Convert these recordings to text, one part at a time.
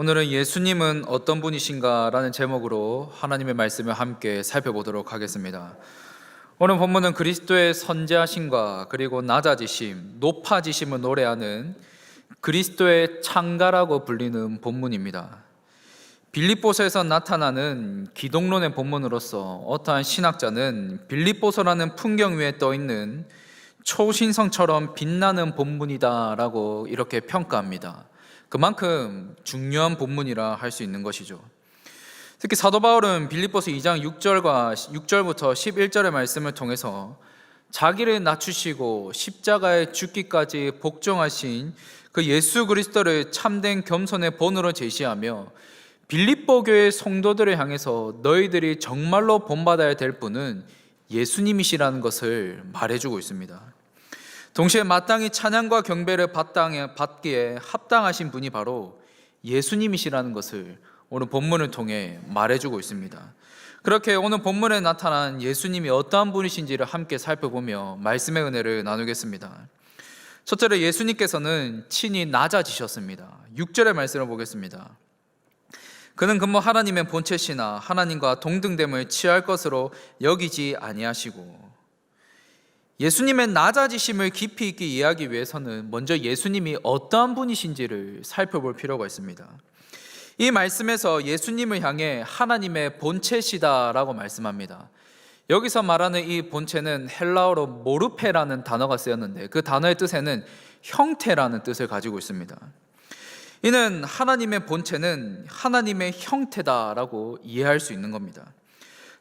오늘은 예수님은 어떤 분이신가 라는 제목으로 하나님의 말씀을 함께 살펴보도록 하겠습니다. 오늘 본문은 그리스도의 선지하심과 그리고 낮아지심, 높아지심을 노래하는 그리스도의 창가라고 불리는 본문입니다. 빌립보서에서 나타나는 기독론의 본문으로서 어떠한 신학자는 빌립보서라는 풍경 위에 떠있는 초신성처럼 빛나는 본문이다라고 이렇게 평가합니다. 그만큼 중요한 본문이라 할 수 있는 것이죠. 특히 사도 바울은 빌립보서 2장 6절부터 11절의 말씀을 통해서 자기를 낮추시고 십자가에 죽기까지 복종하신 그 예수 그리스도를 참된 겸손의 본으로 제시하며 빌립보 교회 성도들을 향해서 너희들이 정말로 본받아야 될 분은 예수님이시라는 것을 말해주고 있습니다. 동시에 마땅히 찬양과 경배를 받기에 합당하신 분이 바로 예수님이시라는 것을 오늘 본문을 통해 말해주고 있습니다. 그렇게 오늘 본문에 나타난 예수님이 어떠한 분이신지를 함께 살펴보며 말씀의 은혜를 나누겠습니다. 첫째로 예수님께서는 친히 낮아지셨습니다. 6절의 말씀을 보겠습니다. 그는 근무 하나님의 본체시나 하나님과 동등됨을 취할 것으로 여기지 아니하시고, 예수님의 낮아지심을 깊이 있게 이해하기 위해서는 먼저 예수님이 어떠한 분이신지를 살펴볼 필요가 있습니다. 이 말씀에서 예수님을 향해 하나님의 본체시다라고 말씀합니다. 여기서 말하는 이 본체는 헬라어로 모르페라는 단어가 쓰였는데 그 단어의 뜻에는 형태라는 뜻을 가지고 있습니다. 이는 하나님의 본체는 하나님의 형태다라고 이해할 수 있는 겁니다.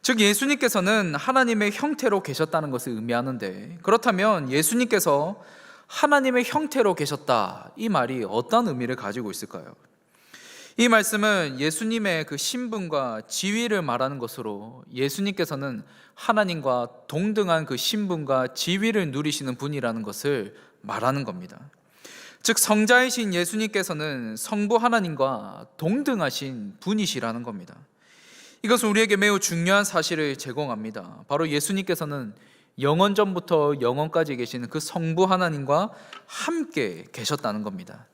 즉 예수님께서는 하나님의 형태로 계셨다는 것을 의미하는데, 그렇다면 예수님께서 하나님의 형태로 계셨다, 이 말이 어떤 의미를 가지고 있을까요? 이 말씀은 예수님의 그 신분과 지위를 말하는 것으로 예수님께서는 하나님과 동등한 그 신분과 지위를 누리시는 분이라는 것을 말하는 겁니다. 즉 성자이신 예수님께서는 성부 하나님과 동등하신 분이시라는 겁니다. 이것은 우리에게 매우 중요한 사실을 제공합니다. 바로 예수님께서는 영원전부터 영원까지 계시는 그 성부 하나님과 함께 계셨다는 겁니다.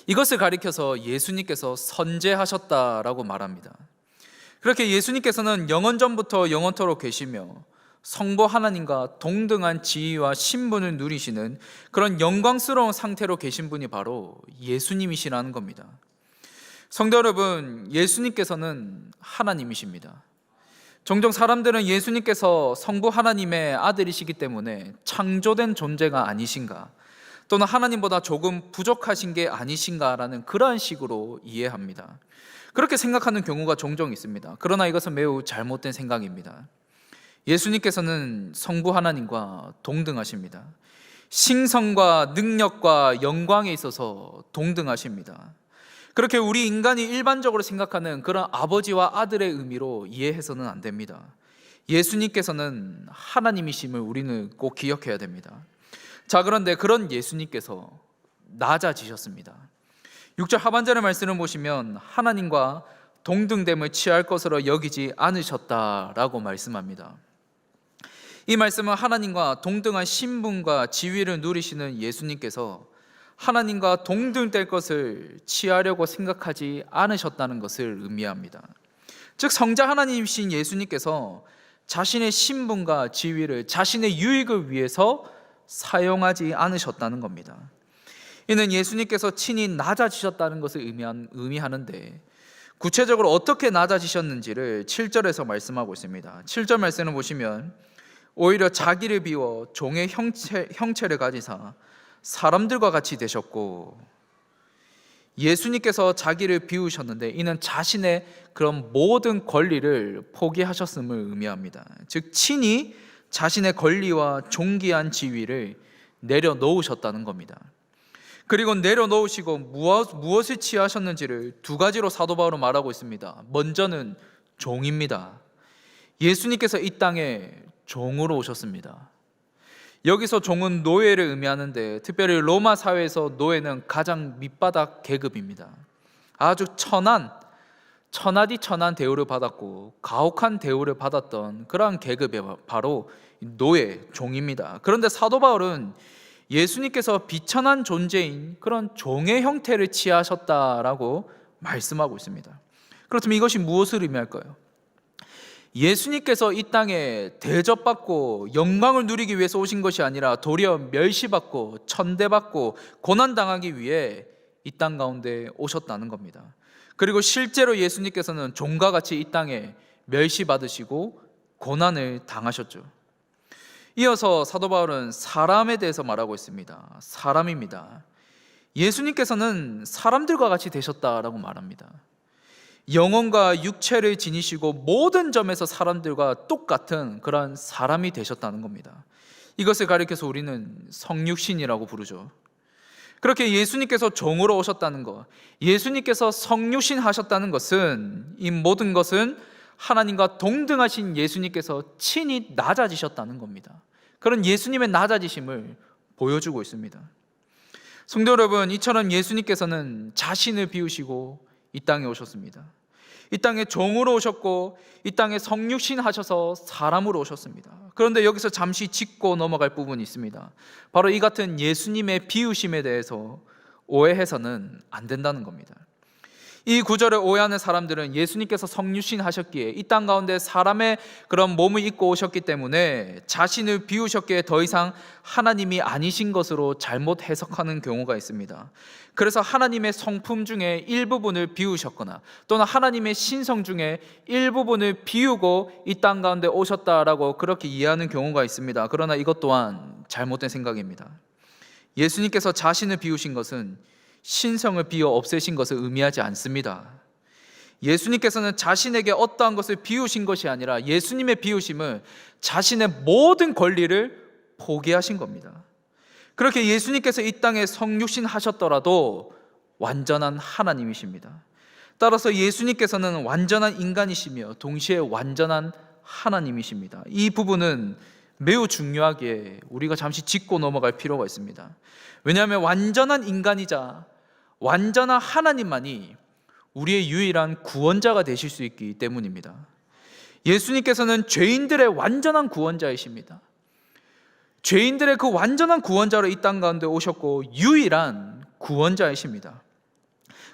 이것을 가리켜서 예수님께서 선재하셨다라고 말합니다. 그렇게 예수님께서는 영원전부터 영원토록 계시며 성부 하나님과 동등한 지위와 신분을 누리시는 그런 영광스러운 상태로 계신 분이 바로 예수님이시라는 겁니다. 성도 여러분, 예수님께서는 하나님이십니다. 종종 사람들은 예수님께서 성부 하나님의 아들이시기 때문에 창조된 존재가 아니신가, 또는 하나님보다 조금 부족하신 게 아니신가라는 그러한 식으로 이해합니다. 그렇게 생각하는 경우가 종종 있습니다. 그러나 이것은 매우 잘못된 생각입니다. 예수님께서는 성부 하나님과 동등하십니다. 신성과 능력과 영광에 있어서 동등하십니다. 그렇게 우리 인간이 일반적으로 생각하는 그런 아버지와 아들의 의미로 이해해서는 안 됩니다. 예수님께서는 하나님이심을 우리는 꼭 기억해야 됩니다. 자, 그런데 그런 예수님께서 낮아지셨습니다. 6절 하반절의 말씀을 보시면 하나님과 동등됨을 취할 것으로 여기지 않으셨다라고 말씀합니다. 이 말씀은 하나님과 동등한 신분과 지위를 누리시는 예수님께서 하나님과 동등될 것을 취하려고 생각하지 않으셨다는 것을 의미합니다. 즉 성자 하나님이신 예수님께서 자신의 신분과 지위를 자신의 유익을 위해서 사용하지 않으셨다는 겁니다. 이는 예수님께서 친히 낮아지셨다는 것을 의미하는데, 구체적으로 어떻게 낮아지셨는지를 7절에서 말씀하고 있습니다. 7절 말씀을 보시면 오히려 자기를 비워 종의 형체를 가지사 사람들과 같이 되셨고, 예수님께서 자기를 비우셨는데 이는 자신의 그런 모든 권리를 포기하셨음을 의미합니다. 즉 친히 자신의 권리와 존귀한 지위를 내려놓으셨다는 겁니다. 그리고 내려놓으시고 무엇을 취하셨는지를 두 가지로 사도 바울은 말하고 있습니다. 먼저는 종입니다. 예수님께서 이 땅에 종으로 오셨습니다. 여기서 종은 노예를 의미하는데, 특별히 로마 사회에서 노예는 가장 밑바닥 계급입니다. 아주 천하디 천한 대우를 받았고 가혹한 대우를 받았던 그러한 계급이 바로 노예, 종입니다. 그런데 사도 바울은 예수님께서 비천한 존재인 그런 종의 형태를 취하셨다라고 말씀하고 있습니다. 그렇다면 이것이 무엇을 의미할까요? 예수님께서 이 땅에 대접받고 영광을 누리기 위해서 오신 것이 아니라 도리어 멸시받고 천대받고 고난당하기 위해 이 땅 가운데 오셨다는 겁니다. 그리고 실제로 예수님께서는 종과 같이 이 땅에 멸시받으시고 고난을 당하셨죠. 이어서 사도 바울은 사람에 대해서 말하고 있습니다. 사람입니다. 예수님께서는 사람들과 같이 되셨다라고 말합니다. 영혼과 육체를 지니시고 모든 점에서 사람들과 똑같은 그런 사람이 되셨다는 겁니다. 이것을 가리켜서 우리는 성육신이라고 부르죠. 그렇게 예수님께서 종으로 오셨다는 것, 예수님께서 성육신 하셨다는 것은, 이 모든 것은 하나님과 동등하신 예수님께서 친히 낮아지셨다는 겁니다. 그런 예수님의 낮아지심을 보여주고 있습니다. 성도 여러분, 이처럼 예수님께서는 자신을 비우시고 이 땅에 오셨습니다. 이 땅에 종으로 오셨고 이 땅에 성육신 하셔서 사람으로 오셨습니다. 그런데 여기서 잠시 짚고 넘어갈 부분이 있습니다. 바로 이 같은 예수님의 비우심에 대해서 오해해서는 안 된다는 겁니다. 이 구절을 오해하는 사람들은 예수님께서 성육신 하셨기에 이 땅 가운데 사람의 그런 몸을 입고 오셨기 때문에 자신을 비우셨기에 더 이상 하나님이 아니신 것으로 잘못 해석하는 경우가 있습니다. 그래서 하나님의 성품 중에 일부분을 비우셨거나 또는 하나님의 신성 중에 일부분을 비우고 이 땅 가운데 오셨다라고 그렇게 이해하는 경우가 있습니다. 그러나 이것 또한 잘못된 생각입니다. 예수님께서 자신을 비우신 것은 신성을 비워 없애신 것을 의미하지 않습니다. 예수님께서는 자신에게 어떠한 것을 비우신 것이 아니라 예수님의 비우심은 자신의 모든 권리를 포기하신 겁니다. 그렇게 예수님께서 이 땅에 성육신 하셨더라도 완전한 하나님이십니다. 따라서 예수님께서는 완전한 인간이시며 동시에 완전한 하나님이십니다. 이 부분은 매우 중요하게 우리가 잠시 짚고 넘어갈 필요가 있습니다. 왜냐하면 완전한 인간이자 완전한 하나님만이 우리의 유일한 구원자가 되실 수 있기 때문입니다. 예수님께서는 죄인들의 완전한 구원자이십니다. 죄인들의 그 완전한 구원자로 이 땅 가운데 오셨고 유일한 구원자이십니다.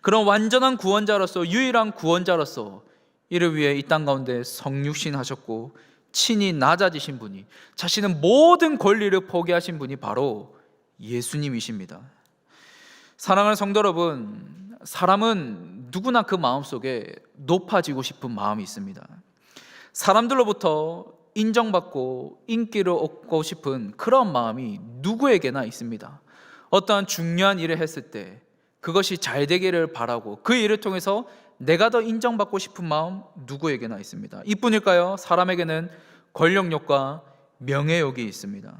그런 완전한 구원자로서 유일한 구원자로서 이를 위해 이 땅 가운데 성육신 하셨고 친히 낮아지신 분이, 자신의 모든 권리를 포기하신 분이 바로 예수님이십니다. 사랑하는 성도 여러분, 사람은 누구나 그 마음속에 높아지고 싶은 마음이 있습니다. 사람들로부터 인정받고 인기를 얻고 싶은 그런 마음이 누구에게나 있습니다. 어떠한 중요한 일을 했을 때 그것이 잘 되기를 바라고 그 일을 통해서 내가 더 인정받고 싶은 마음 누구에게나 있습니다. 이뿐일까요? 사람에게는 권력욕과 명예욕이 있습니다.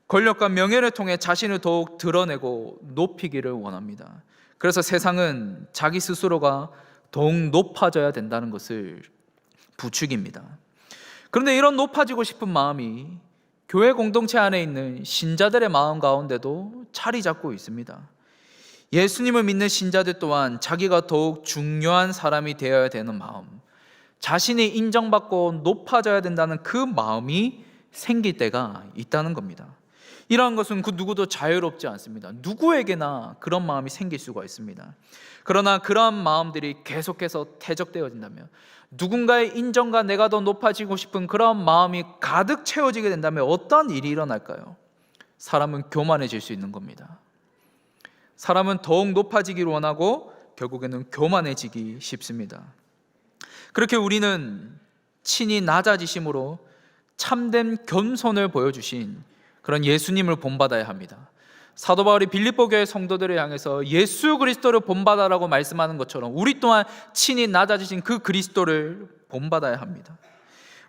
권력과 명예를 통해 자신을 더욱 드러내고 높이기를 원합니다. 그래서 세상은 자기 스스로가 더욱 높아져야 된다는 것을 부추깁니다. 그런데 이런 높아지고 싶은 마음이 교회 공동체 안에 있는 신자들의 마음 가운데도 자리 잡고 있습니다. 예수님을 믿는 신자들 또한 자기가 더욱 중요한 사람이 되어야 되는 마음, 자신이 인정받고 높아져야 된다는 그 마음이 생길 때가 있다는 겁니다. 이러한 것은 그 누구도 자유롭지 않습니다. 누구에게나 그런 마음이 생길 수가 있습니다. 그러나 그러한 마음들이 계속해서 퇴적되어진다면, 누군가의 인정과 내가 더 높아지고 싶은 그런 마음이 가득 채워지게 된다면 어떤 일이 일어날까요? 사람은 교만해질 수 있는 겁니다. 사람은 더욱 높아지기를 원하고 결국에는 교만해지기 쉽습니다. 그렇게 우리는 친히 낮아지심으로 참된 겸손을 보여주신 그런 예수님을 본받아야 합니다. 사도 바울이 빌립보 교회 성도들을 향해서 예수 그리스도를 본받아라고 말씀하는 것처럼 우리 또한 친히 낮아지신 그 그리스도를 본받아야 합니다.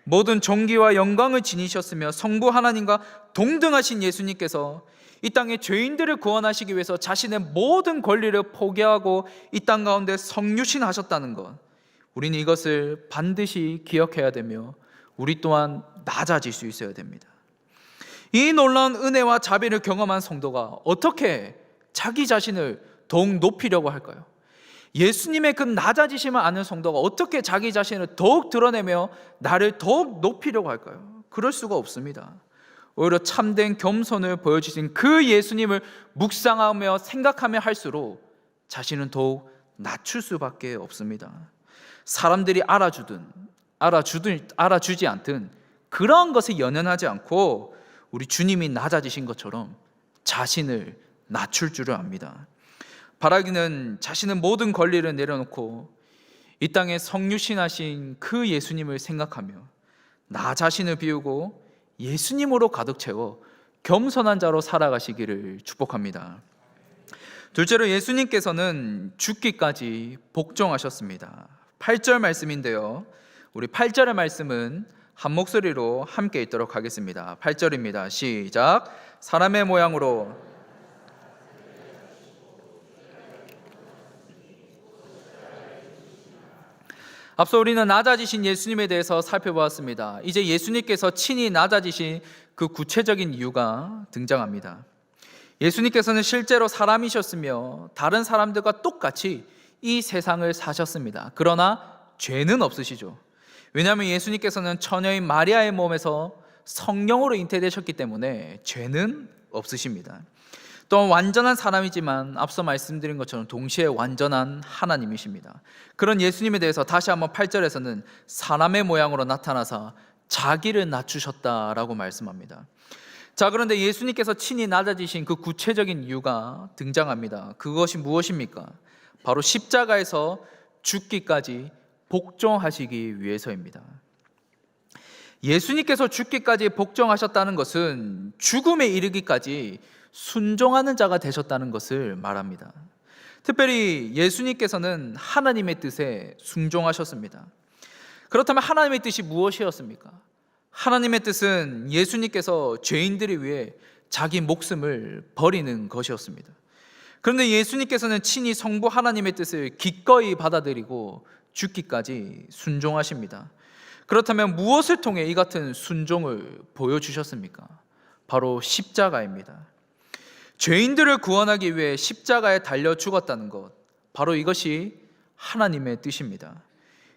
모든 존귀와 영광을 지니셨으며 성부 하나님과 동등하신 예수님께서 이 땅의 죄인들을 구원하시기 위해서 자신의 모든 권리를 포기하고 이 땅 가운데 성육신 하셨다는 것, 우리는 이것을 반드시 기억해야 되며 우리 또한 낮아질 수 있어야 됩니다. 이 놀라운 은혜와 자비를 경험한 성도가 어떻게 자기 자신을 더욱 높이려고 할까요? 예수님의 그 낮아지심을 아는 성도가 어떻게 자기 자신을 더욱 드러내며 나를 더욱 높이려고 할까요? 그럴 수가 없습니다. 오히려 참된 겸손을 보여주신 그 예수님을 묵상하며 생각하며 할수록 자신은 더욱 낮출 수밖에 없습니다. 사람들이 알아주지 않든 그러한 것에 연연하지 않고 우리 주님이 낮아지신 것처럼 자신을 낮출 줄을 압니다. 바라기는 자신의 모든 권리를 내려놓고 이 땅에 성육신하신 그 예수님을 생각하며 나 자신을 비우고 예수님으로 가득 채워 겸손한 자로 살아가시기를 축복합니다. 둘째로 예수님께서는 죽기까지 복종하셨습니다. 8절 말씀인데요, 우리 8절의 말씀은 한 목소리로 함께 읽도록 하겠습니다. 8절입니다. 시작. 사람의 모양으로 앞서 우리는 낮아지신 예수님에 대해서 살펴보았습니다. 이제 예수님께서 친히 낮아지신 그 구체적인 이유가 등장합니다. 예수님께서는 실제로 사람이셨으며 다른 사람들과 똑같이 이 세상을 사셨습니다. 그러나 죄는 없으시죠. 왜냐하면 예수님께서는 처녀인 마리아의 몸에서 성령으로 잉태되셨기 때문에 죄는 없으십니다. 또한 완전한 사람이지만 앞서 말씀드린 것처럼 동시에 완전한 하나님이십니다. 그런 예수님에 대해서 다시 한번 8절에서는 사람의 모양으로 나타나사 자기를 낮추셨다라고 말씀합니다. 자, 그런데 예수님께서 친히 낮아지신 그 구체적인 이유가 등장합니다. 그것이 무엇입니까? 바로 십자가에서 죽기까지 복종하시기 위해서입니다. 예수님께서 죽기까지 복종하셨다는 것은 죽음에 이르기까지 순종하는 자가 되셨다는 것을 말합니다. 특별히 예수님께서는 하나님의 뜻에 순종하셨습니다. 그렇다면 하나님의 뜻이 무엇이었습니까? 하나님의 뜻은 예수님께서 죄인들을 위해 자기 목숨을 버리는 것이었습니다. 그런데 예수님께서는 친히 성부 하나님의 뜻을 기꺼이 받아들이고 죽기까지 순종하십니다. 그렇다면 무엇을 통해 이 같은 순종을 보여주셨습니까? 바로 십자가입니다. 죄인들을 구원하기 위해 십자가에 달려 죽었다는 것, 바로 이것이 하나님의 뜻입니다.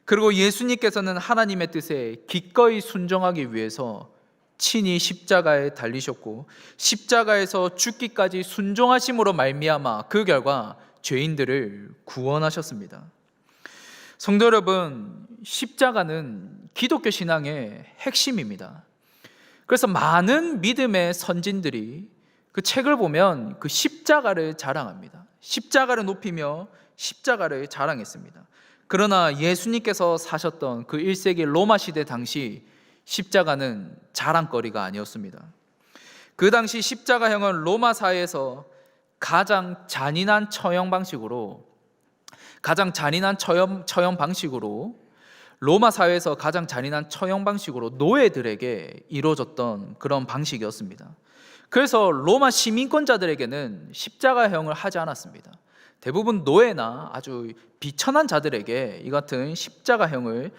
그리고 예수님께서는 하나님의 뜻에 기꺼이 순종하기 위해서 친히 십자가에 달리셨고 십자가에서 죽기까지 순종하심으로 말미암아 그 결과 죄인들을 구원하셨습니다. 성도 여러분, 십자가는 기독교 신앙의 핵심입니다. 그래서 많은 믿음의 선진들이 그 책을 보면 그 십자가를 자랑합니다. 십자가를 높이며 십자가를 자랑했습니다. 그러나 예수님께서 사셨던 그 1세기 로마 시대 당시 십자가는 자랑거리가 아니었습니다. 그 당시 십자가형은 로마 사회에서 가장 잔인한 처형 방식으로 로마 사회에서 가장 잔인한 처형 방식으로 노예들에게 이루어졌던 그런 방식이었습니다. 그래서 로마 시민권자들에게는 십자가형을 하지 않았습니다. 대부분 노예나 아주 비천한 자들에게 이 같은 십자가형에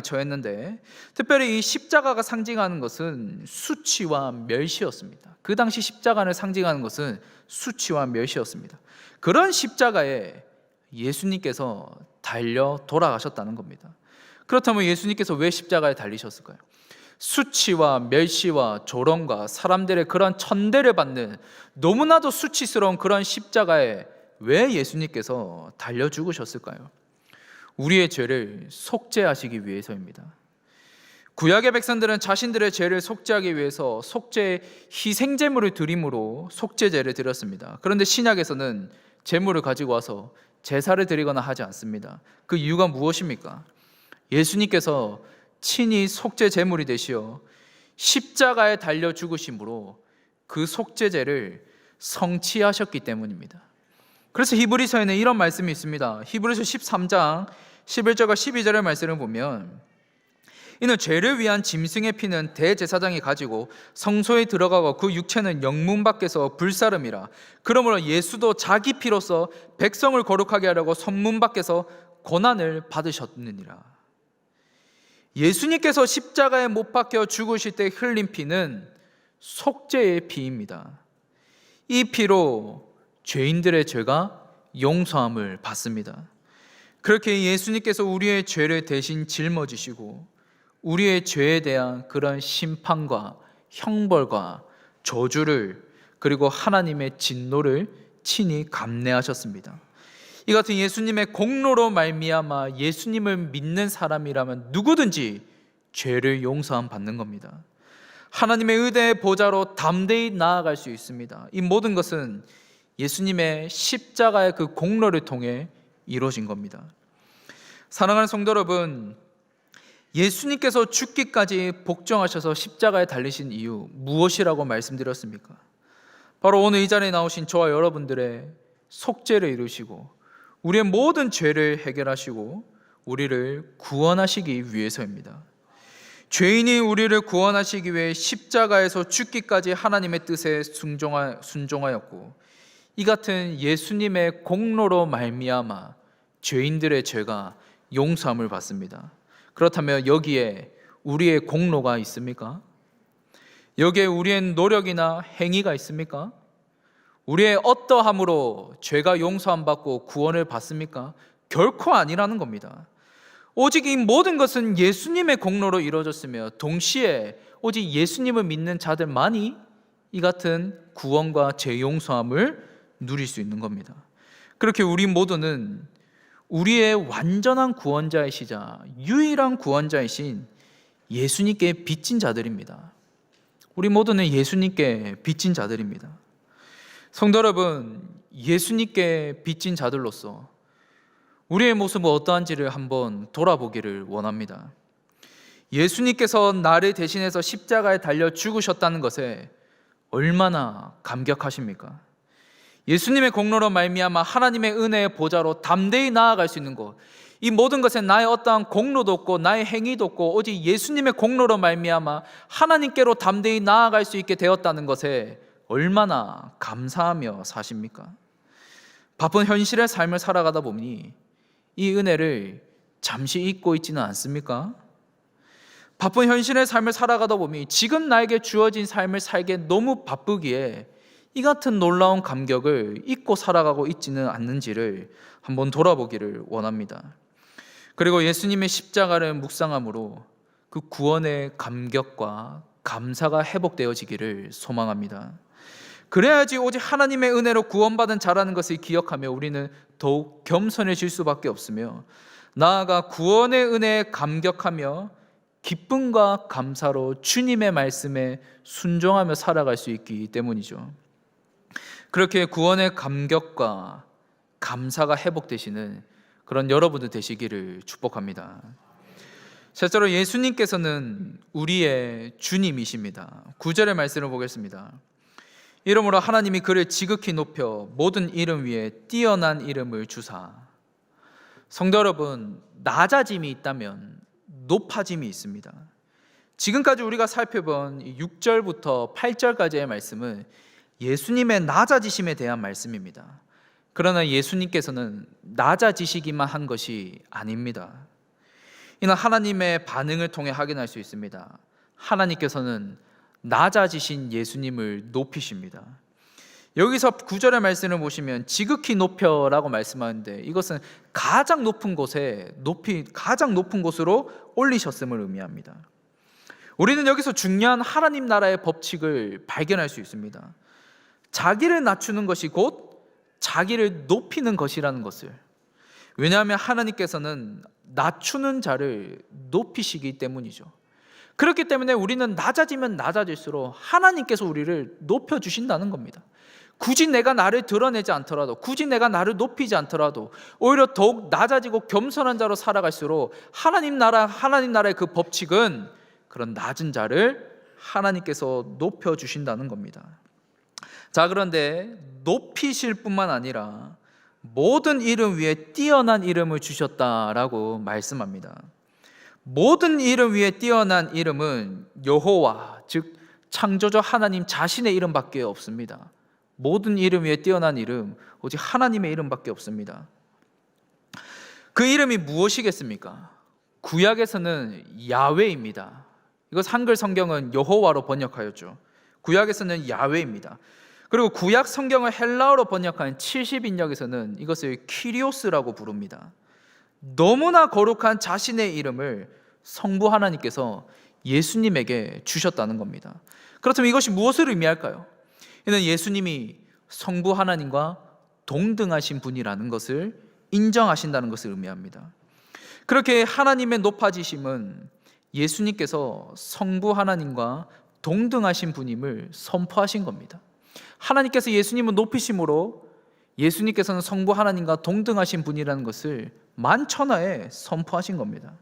처했는데, 특별히 이 십자가가 상징하는 것은 수치와 멸시였습니다. 그 당시 십자가를 상징하는 것은 수치와 멸시였습니다. 그런 십자가에 예수님께서 달려 돌아가셨다는 겁니다. 그렇다면 예수님께서 왜 십자가에 달리셨을까요? 수치와 멸시와 조롱과 사람들의 그런 천대를 받는 너무나도 수치스러운 그런 십자가에 왜 예수님께서 달려 죽으셨을까요? 우리의 죄를 속죄하시기 위해서입니다. 구약의 백성들은 자신들의 죄를 속죄하기 위해서 속죄 희생제물을 드림으로 속죄제를 드렸습니다. 그런데 신약에서는 제물을 가지고 와서 제사를 드리거나 하지 않습니다. 그 이유가 무엇입니까? 예수님께서 친히 속죄 제물이 되시어 십자가에 달려 죽으심으로 그 속죄제를 성취하셨기 때문입니다. 그래서 히브리서에는 이런 말씀이 있습니다. 히브리서 13장 11절과 12절의 말씀을 보면, 이는 죄를 위한 짐승의 피는 대제사장이 가지고 성소에 들어가고 그 육체는 영문 밖에서 불사름이라. 그러므로 예수도 자기 피로써 백성을 거룩하게 하려고 성문 밖에서 고난을 받으셨느니라. 예수님께서 십자가에 못 박혀 죽으실 때 흘린 피는 속죄의 피입니다. 이 피로 죄인들의 죄가 용서함을 받습니다. 그렇게 예수님께서 우리의 죄를 대신 짊어지시고 우리의 죄에 대한 그런 심판과 형벌과 저주를, 그리고 하나님의 진노를 친히 감내하셨습니다. 이 같은 예수님의 공로로 말미암아 예수님을 믿는 사람이라면 누구든지 죄를 용서함 받는 겁니다. 하나님의 의대의 보좌로 담대히 나아갈 수 있습니다. 이 모든 것은 예수님의 십자가의 그 공로를 통해 이루어진 겁니다. 사랑하는 성도 여러분, 예수님께서 죽기까지 복종하셔서 십자가에 달리신 이유 무엇이라고 말씀드렸습니까? 바로 오늘 이 자리에 나오신 저와 여러분들의 속죄를 이루시고 우리의 모든 죄를 해결하시고 우리를 구원하시기 위해서입니다. 죄인이 우리를 구원하시기 위해 십자가에서 죽기까지 하나님의 뜻에 순종하였고 이 같은 예수님의 공로로 말미암아 죄인들의 죄가 용서함을 받습니다. 그렇다면 여기에 우리의 공로가 있습니까? 여기에 우리의 노력이나 행위가 있습니까? 우리의 어떠함으로 죄가 용서함 받고 구원을 받습니까? 결코 아니라는 겁니다. 오직 이 모든 것은 예수님의 공로로 이루어졌으며 동시에 오직 예수님을 믿는 자들만이 이 같은 구원과 죄 용서함을 누릴 수 있는 겁니다. 그렇게 우리 모두는 우리의 완전한 구원자이시자 유일한 구원자이신 예수님께 빚진 자들입니다. 우리 모두는 예수님께 빚진 자들입니다. 성도 여러분, 예수님께 빚진 자들로서 우리의 모습은 어떠한지를 한번 돌아보기를 원합니다. 예수님께서 나를 대신해서 십자가에 달려 죽으셨다는 것에 얼마나 감격하십니까? 예수님의 공로로 말미암아 하나님의 은혜의 보좌로 담대히 나아갈 수 있는 것, 이 모든 것에 나의 어떠한 공로도 없고 나의 행위도 없고 오직 예수님의 공로로 말미암아 하나님께로 담대히 나아갈 수 있게 되었다는 것에 얼마나 감사하며 사십니까? 바쁜 현실의 삶을 살아가다 보니 이 은혜를 잠시 잊고 있지는 않습니까? 바쁜 현실의 삶을 살아가다 보니 지금 나에게 주어진 삶을 살기에 너무 바쁘기에 이 같은 놀라운 감격을 잊고 살아가고 있지는 않는지를 한번 돌아보기를 원합니다. 그리고 예수님의 십자가를 묵상함으로 그 구원의 감격과 감사가 회복되어지기를 소망합니다. 그래야지 오직 하나님의 은혜로 구원받은 자라는 것을 기억하며 우리는 더욱 겸손해질 수밖에 없으며 나아가 구원의 은혜에 감격하며 기쁨과 감사로 주님의 말씀에 순종하며 살아갈 수 있기 때문이죠. 그렇게 구원의 감격과 감사가 회복되시는 그런 여러분들 되시기를 축복합니다. 실제로 예수님께서는 우리의 주님이십니다. 9절의 말씀을 보겠습니다. 이러므로 하나님이 그를 지극히 높여 모든 이름 위에 뛰어난 이름을 주사. 성도 여러분, 낮아짐이 있다면 높아짐이 있습니다. 지금까지 우리가 살펴본 6절부터 8절까지의 말씀은 예수님의 낮아지심에 대한 말씀입니다. 그러나 예수님께서는 낮아지시기만 한 것이 아닙니다. 이는 하나님의 반응을 통해 확인할 수 있습니다. 하나님께서는 낮아지신 예수님을 높이십니다. 여기서 9절의 말씀을 보시면 지극히 높여라고 말씀하는데 이것은 가장 높은 곳에 가장 높은 곳으로 올리셨음을 의미합니다. 우리는 여기서 중요한 하나님 나라의 법칙을 발견할 수 있습니다. 자기를 낮추는 것이 곧 자기를 높이는 것이라는 것을. 왜냐하면 하나님께서는 낮추는 자를 높이시기 때문이죠. 그렇기 때문에 우리는 낮아지면 낮아질수록 하나님께서 우리를 높여주신다는 겁니다. 굳이 내가 나를 드러내지 않더라도, 굳이 내가 나를 높이지 않더라도 오히려 더욱 낮아지고 겸손한 자로 살아갈수록 하나님 나라의 그 법칙은 그런 낮은 자를 하나님께서 높여주신다는 겁니다. 자, 그런데 높이실 뿐만 아니라 모든 이름 위에 뛰어난 이름을 주셨다라고 말씀합니다. 모든 이름 위에 뛰어난 이름은 여호와, 즉 창조주 하나님 자신의 이름밖에 없습니다. 모든 이름 위에 뛰어난 이름, 오직 하나님의 이름밖에 없습니다. 그 이름이 무엇이겠습니까? 구약에서는 야훼입니다. 이것 한글 성경은 여호와로 번역하였죠. 구약에서는 야훼입니다. 그리고 구약 성경을 헬라어로 번역한 70인역에서는 이것을 키리오스라고 부릅니다. 너무나 거룩한 자신의 이름을 성부 하나님께서 예수님에게 주셨다는 겁니다. 그렇다면 이것이 무엇을 의미할까요? 이는 예수님이 성부 하나님과 동등하신 분이라는 것을 인정하신다는 것을 의미합니다. 그렇게 하나님의 높아지심은 예수님께서 성부 하나님과 동등하신 분임을 선포하신 겁니다. 하나님께서 예수님을 높이심으로 예수님께서는 성부 하나님과 동등하신 분이라는 것을 만천하에 선포하신 겁니다.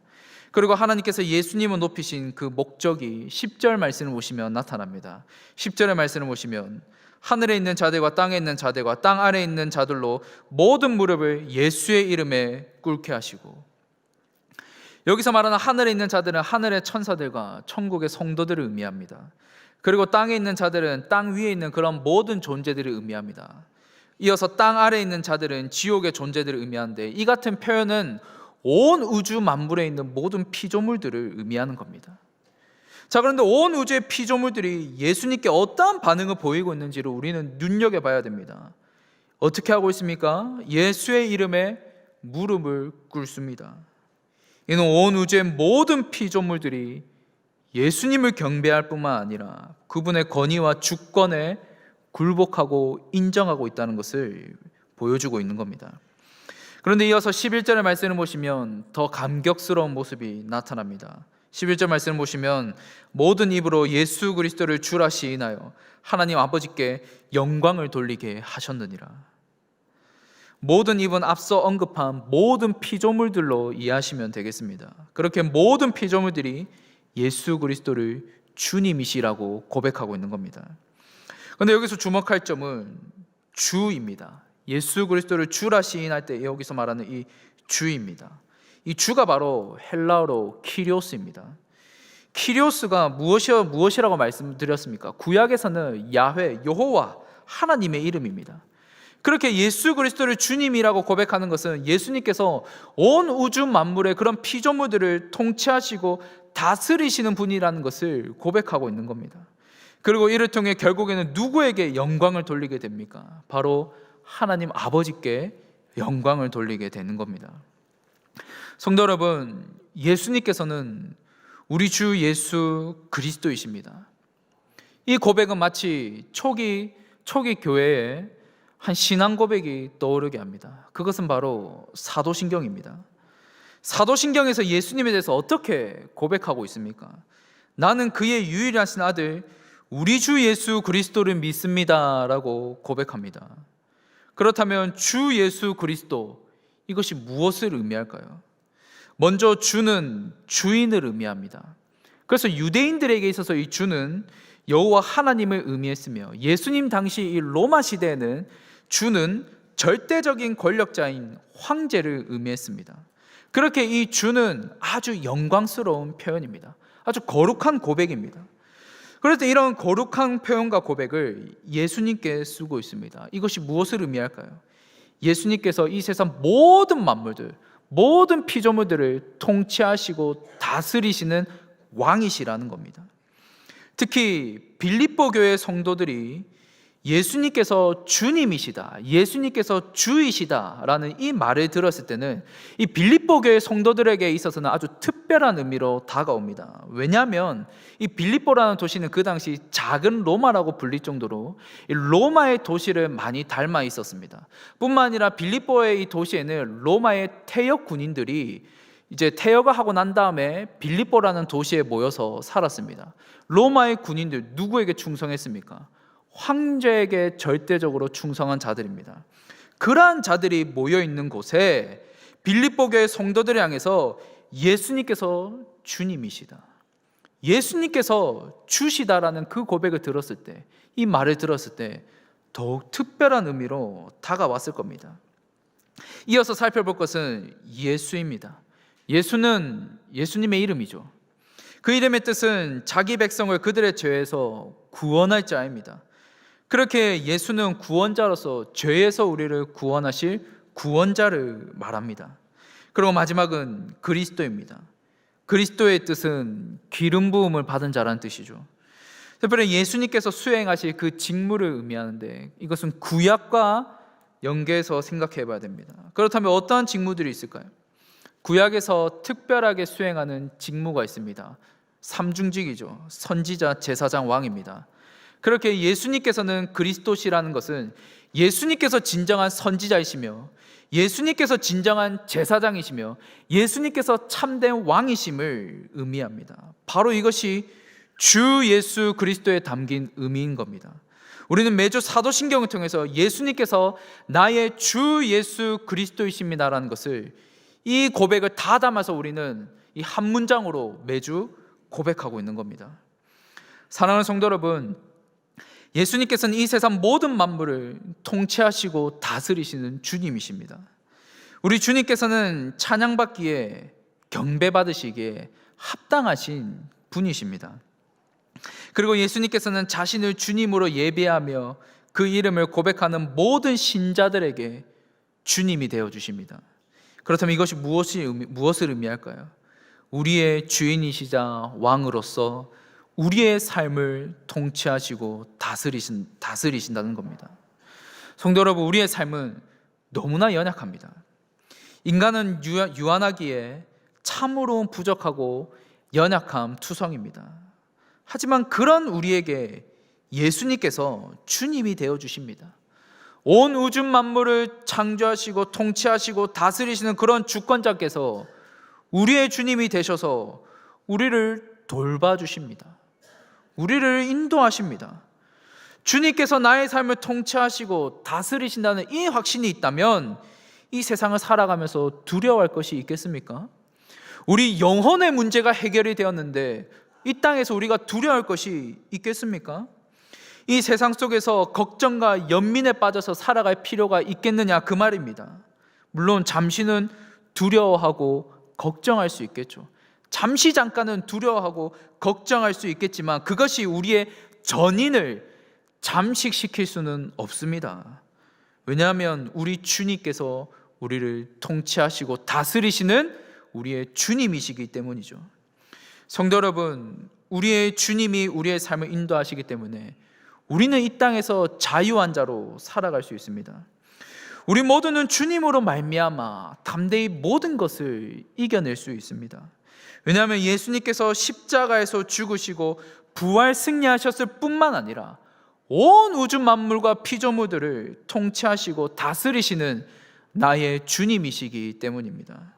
그리고 하나님께서 예수님을 높이신 그 목적이 10절 말씀을 보시면 나타납니다. 10절의 말씀을 보시면 하늘에 있는 자들과 땅에 있는 자들과 땅 아래에 있는 자들로 모든 무릎을 예수의 이름에 꿇게 하시고, 여기서 말하는 하늘에 있는 자들은 하늘의 천사들과 천국의 성도들을 의미합니다. 그리고 땅에 있는 자들은 땅 위에 있는 그런 모든 존재들을 의미합니다. 이어서 땅 아래에 있는 자들은 지옥의 존재들을 의미하는데, 이 같은 표현은 온 우주 만물에 있는 모든 피조물들을 의미하는 겁니다. 자, 그런데 온 우주의 피조물들이 예수님께 어떠한 반응을 보이고 있는지를 우리는 눈여겨봐야 됩니다. 어떻게 하고 있습니까? 예수의 이름에 무릎을 꿇습니다. 이는 온 우주의 모든 피조물들이 예수님을 경배할 뿐만 아니라 그분의 권위와 주권에 굴복하고 인정하고 있다는 것을 보여주고 있는 겁니다. 그런데 이어서 11절의 말씀을 보시면 더 감격스러운 모습이 나타납니다. 11절 말씀을 보시면 모든 입으로 예수 그리스도를 주라 시인하여 하나님 아버지께 영광을 돌리게 하셨느니라. 모든 입은 앞서 언급한 모든 피조물들로 이해하시면 되겠습니다. 그렇게 모든 피조물들이 예수 그리스도를 주님이시라고 고백하고 있는 겁니다. 그런데 여기서 주목할 점은 주입니다. 예수 그리스도를 주라 시인할 때 여기서 말하는 이 주입니다. 이 주가 바로 헬라어로 키리오스입니다. 키리오스가 무엇이라고 말씀드렸습니까? 구약에서는 야훼, 여호와, 하나님의 이름입니다. 그렇게 예수 그리스도를 주님이라고 고백하는 것은 예수님께서 온 우주 만물의 그런 피조물들을 통치하시고 다스리시는 분이라는 것을 고백하고 있는 겁니다. 그리고 이를 통해 결국에는 누구에게 영광을 돌리게 됩니까? 바로 하나님 아버지께 영광을 돌리게 되는 겁니다. 성도 여러분, 예수님께서는 우리 주 예수 그리스도이십니다. 이 고백은 마치 초기 교회에 한 신앙 고백이 떠오르게 합니다. 그것은 바로 사도신경입니다. 사도신경에서 예수님에 대해서 어떻게 고백하고 있습니까? 나는 그의 유일하신 아들 우리 주 예수 그리스도를 믿습니다 라고 고백합니다. 그렇다면 주 예수 그리스도, 이것이 무엇을 의미할까요? 먼저 주는 주인을 의미합니다. 그래서 유대인들에게 있어서 이 주는 여호와 하나님을 의미했으며, 예수님 당시 이 로마 시대에는 주는 절대적인 권력자인 황제를 의미했습니다. 그렇게 이 주는 아주 영광스러운 표현입니다. 아주 거룩한 고백입니다. 그런데 이런 거룩한 표현과 고백을 예수님께 쓰고 있습니다. 이것이 무엇을 의미할까요? 예수님께서 이 세상 모든 만물들, 모든 피조물들을 통치하시고 다스리시는 왕이시라는 겁니다. 특히 빌립보 교회 성도들이 예수님께서 주님이시다, 예수님께서 주이시다라는 이 말을 들었을 때는 이 빌립보 교회 성도들에게 있어서는 아주 특별한 의미로 다가옵니다. 왜냐하면 이 빌립보라는 도시는 그 당시 작은 로마라고 불릴 정도로 이 로마의 도시를 많이 닮아 있었습니다. 뿐만 아니라 빌립보의 이 도시에는 로마의 퇴역 군인들이 이제 퇴역을 하고 난 다음에 빌립보라는 도시에 모여서 살았습니다. 로마의 군인들 누구에게 충성했습니까? 황제에게 절대적으로 충성한 자들입니다. 그러한 자들이 모여있는 곳에 빌립보 교회 성도들을 향해서 예수님께서 주님이시다, 예수님께서 주시다라는 그 고백을 들었을 때, 이 말을 들었을 때 더욱 특별한 의미로 다가왔을 겁니다. 이어서 살펴볼 것은 예수입니다. 예수는 예수님의 이름이죠. 그 이름의 뜻은 자기 백성을 그들의 죄에서 구원할 자입니다. 그렇게 예수는 구원자로서 죄에서 우리를 구원하실 구원자를 말합니다. 그리고 마지막은 그리스도입니다. 그리스도의 뜻은 기름 부음을 받은 자라는 뜻이죠. 특별히 예수님께서 수행하실 그 직무를 의미하는데, 이것은 구약과 연계해서 생각해 봐야 됩니다. 그렇다면 어떠한 직무들이 있을까요? 구약에서 특별하게 수행하는 직무가 있습니다. 삼중직이죠. 선지자, 제사장, 왕입니다. 그렇게 예수님께서는 그리스도시라는 것은 예수님께서 진정한 선지자이시며 예수님께서 진정한 제사장이시며 예수님께서 참된 왕이심을 의미합니다. 바로 이것이 주 예수 그리스도에 담긴 의미인 겁니다. 우리는 매주 사도신경을 통해서 예수님께서 나의 주 예수 그리스도이십니다라는 것을, 이 고백을 다 담아서 우리는 이 한 문장으로 매주 고백하고 있는 겁니다. 사랑하는 성도 여러분, 예수님께서는 이 세상 모든 만물을 통치하시고 다스리시는 주님이십니다. 우리 주님께서는 찬양받기에, 경배받으시기에 합당하신 분이십니다. 그리고 예수님께서는 자신을 주님으로 예배하며 그 이름을 고백하는 모든 신자들에게 주님이 되어주십니다. 그렇다면 이것이 무엇을 의미할까요? 우리의 주인이시자 왕으로서 우리의 삶을 통치하시고 다스리신다는 겁니다. 성도 여러분, 우리의 삶은 너무나 연약합니다. 인간은 유한하기에 참으로 부족하고 연약함 투성입니다. 하지만 그런 우리에게 예수님께서 주님이 되어주십니다. 온 우주 만물을 창조하시고 통치하시고 다스리시는 그런 주권자께서 우리의 주님이 되셔서 우리를 돌봐주십니다. 우리를 인도하십니다. 주님께서 나의 삶을 통치하시고 다스리신다는 이 확신이 있다면 이 세상을 살아가면서 두려워할 것이 있겠습니까? 우리 영혼의 문제가 해결이 되었는데 이 땅에서 우리가 두려워할 것이 있겠습니까? 이 세상 속에서 걱정과 연민에 빠져서 살아갈 필요가 있겠느냐, 그 말입니다. 물론 잠시는 두려워하고 걱정할 수 있겠죠. 잠시 잠깐은 두려워하고 걱정할 수 있겠지만 그것이 우리의 전인을 잠식시킬 수는 없습니다. 왜냐하면 우리 주님께서 우리를 통치하시고 다스리시는 우리의 주님이시기 때문이죠. 성도 여러분, 우리의 주님이 우리의 삶을 인도하시기 때문에 우리는 이 땅에서 자유한 자로 살아갈 수 있습니다. 우리 모두는 주님으로 말미암아 담대히 모든 것을 이겨낼 수 있습니다. 왜냐하면 예수님께서 십자가에서 죽으시고 부활 승리하셨을 뿐만 아니라 온 우주 만물과 피조물들을 통치하시고 다스리시는 나의 주님이시기 때문입니다.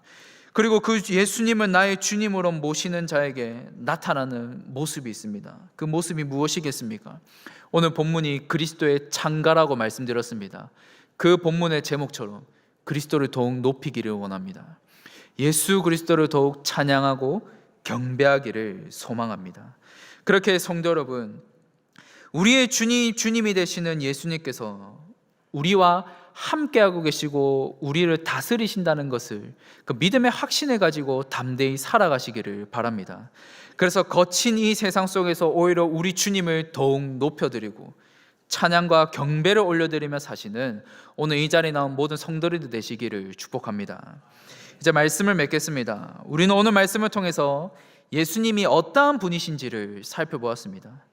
그리고 그 예수님을 나의 주님으로 모시는 자에게 나타나는 모습이 있습니다. 그 모습이 무엇이겠습니까? 오늘 본문이 그리스도의 창가라고 말씀드렸습니다. 그 본문의 제목처럼 그리스도를 더욱 높이기를 원합니다. 예수 그리스도를 더욱 찬양하고 경배하기를 소망합니다. 그렇게 성도 여러분, 우리의 주님이 되시는 예수님께서 우리와 함께하고 계시고 우리를 다스리신다는 것을, 그 믿음의 확신을 가지고 담대히 살아가시기를 바랍니다. 그래서 거친 이 세상 속에서 오히려 우리 주님을 더욱 높여드리고 찬양과 경배를 올려드리며 사시는 오늘 이 자리에 나온 모든 성도들이 되시기를 축복합니다. 이제 말씀을 맺겠습니다. 우리는 오늘 말씀을 통해서 예수님이 어떠한 분이신지를 살펴보았습니다.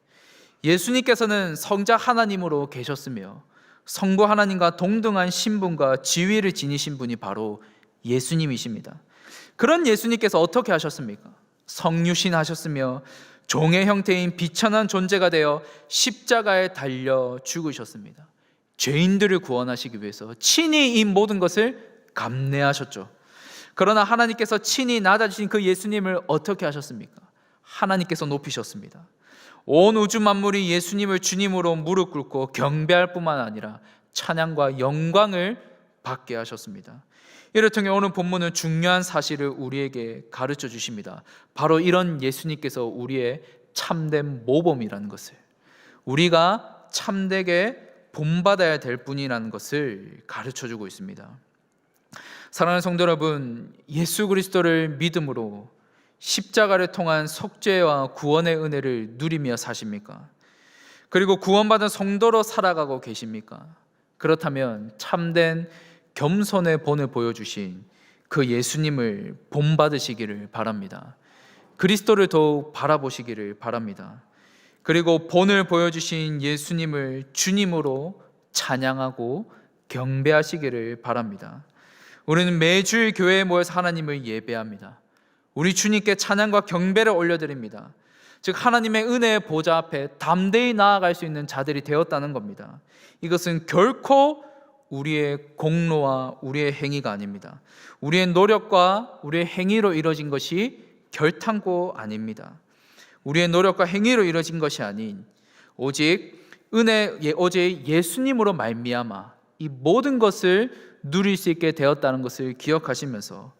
예수님께서는 성자 하나님으로 계셨으며 성부 하나님과 동등한 신분과 지위를 지니신 분이 바로 예수님이십니다. 그런 예수님께서 어떻게 하셨습니까? 성유신 하셨으며 종의 형태인 비천한 존재가 되어 십자가에 달려 죽으셨습니다. 죄인들을 구원하시기 위해서 친히 이 모든 것을 감내하셨죠. 그러나 하나님께서 친히 낮아지신 그 예수님을 어떻게 하셨습니까? 하나님께서 높이셨습니다. 온 우주 만물이 예수님을 주님으로 무릎 꿇고 경배할 뿐만 아니라 찬양과 영광을 받게 하셨습니다. 이를 통해 오늘 본문은 중요한 사실을 우리에게 가르쳐 주십니다. 바로 이런 예수님께서 우리의 참된 모범이라는 것을, 우리가 참되게 본받아야 될 분이라는 것을 가르쳐 주고 있습니다. 사랑하는 성도 여러분, 예수 그리스도를 믿음으로 십자가를 통한 속죄와 구원의 은혜를 누리며 사십니까? 그리고 구원받은 성도로 살아가고 계십니까? 그렇다면 참된 겸손의 본을 보여주신 그 예수님을 본받으시기를 바랍니다. 그리스도를 더욱 바라보시기를 바랍니다. 그리고 본을 보여주신 예수님을 주님으로 찬양하고 경배하시기를 바랍니다. 우리는 매주일 교회에 모여서 하나님을 예배합니다. 우리 주님께 찬양과 경배를 올려드립니다. 즉 하나님의 은혜의 보좌 앞에 담대히 나아갈 수 있는 자들이 되었다는 겁니다. 이것은 결코 우리의 공로와 우리의 행위가 아닙니다. 우리의 노력과 우리의 행위로 이루어진 것이 결탄코 아닙니다. 우리의 노력과 행위로 이루어진 것이 아닌 오직 오직 예수님으로 말미암아 이 모든 것을 누릴 수 있게 되었다는 것을 기억하시면서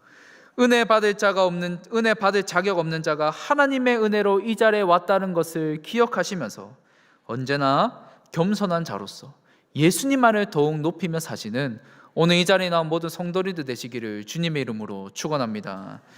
은혜 받을 자격 없는 자가 하나님의 은혜로 이 자리에 왔다는 것을 기억하시면서 언제나 겸손한 자로서 예수님만을 더욱 높이며 사시는 오늘 이 자리에 나온 모든 성도리들 되시기를 주님의 이름으로 축원합니다.